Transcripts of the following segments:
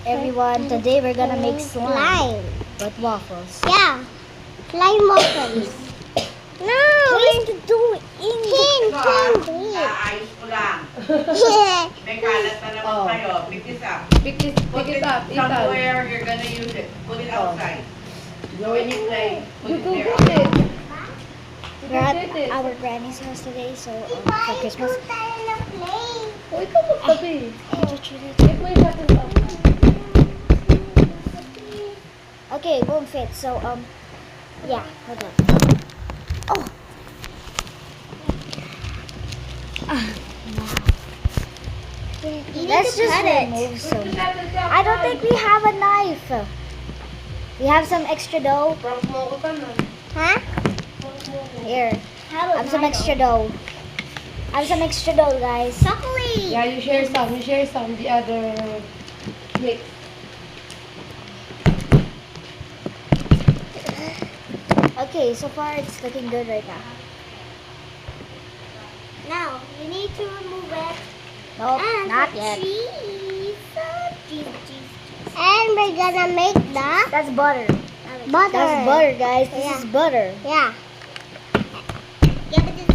everyone. Today we're gonna make slime Slime. with waffles. Yeah. Slime waffles. No. Please do it. Tin. Ayos ko lang. Yeah. May kalat na naman Oh. kayo. Pick this up. Pick it Put it up, Ethan. somewhere you're gonna use it. Put it outside. When you play, put You it go there. get it. We're at our granny's house today, so for Christmas. O, ikaw magtabi. Get my button up. Okay, won't fit. So yeah, hold on. Oh. Let's just remove some. I don't think we have a knife. We have some extra dough. Prank mo ako tanan. Huh? Here. I have some extra dough. I have some extra dough, guys. Chocolate. Yeah, you share some. You share some. The other mix. Okay, so far it's looking good right now. Now, you need to remove it. Nope, And not the yet. cheese. Cheese. And we're gonna make the That's butter. butter. That's butter, guys. This Yeah. is butter. Yeah. Give it this.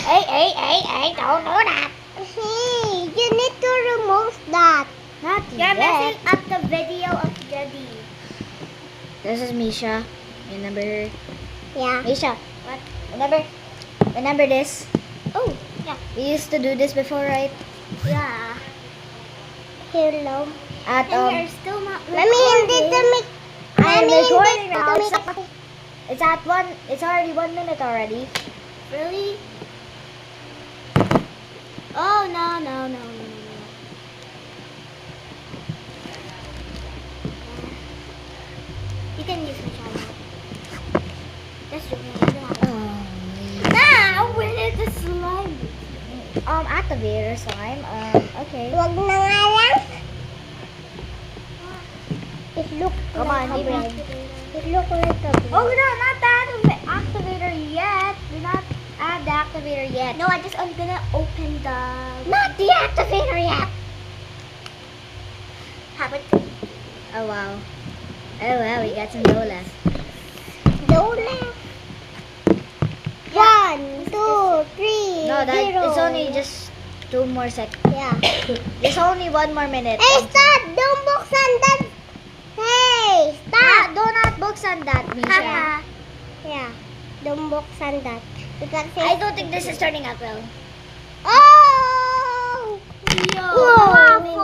Hey, don't do that. Hey, you need to remove that. Not You're messing yet. up the video of Daddy. This is Misha. Remember her? Yeah. Misha, What? remember this? Oh, yeah. We used to do this before, right? Yeah. Hello. At And you're still not Mommy, hindi to make. I'm Mommy, recording hindi now. to It's, make. it's at one. It's already 1 minute already. Really? Oh, no. You can use my channel. That's okay. Now, where is the slime? Activator slime. Okay. Wag na nga lang. It look Come like on, a Ibrahim. bread. It look like a bread. Oh no, not the activator yet. Do not add the activator yet. No, I'm gonna open the. Not the activator yet. Have it. Oh wow. Oh wow, we got some dough left. Don't laugh. 1, 2, 3. No, zero. it's only just 2 more seconds. Yeah. There's only 1 more minute. Hey, stop! Don't buksan that. Hey, stop! Do not buksan that, Misha. Haha. Yeah. Don't buksan that. Because I don't think this is turning out well. Oh! Whoa.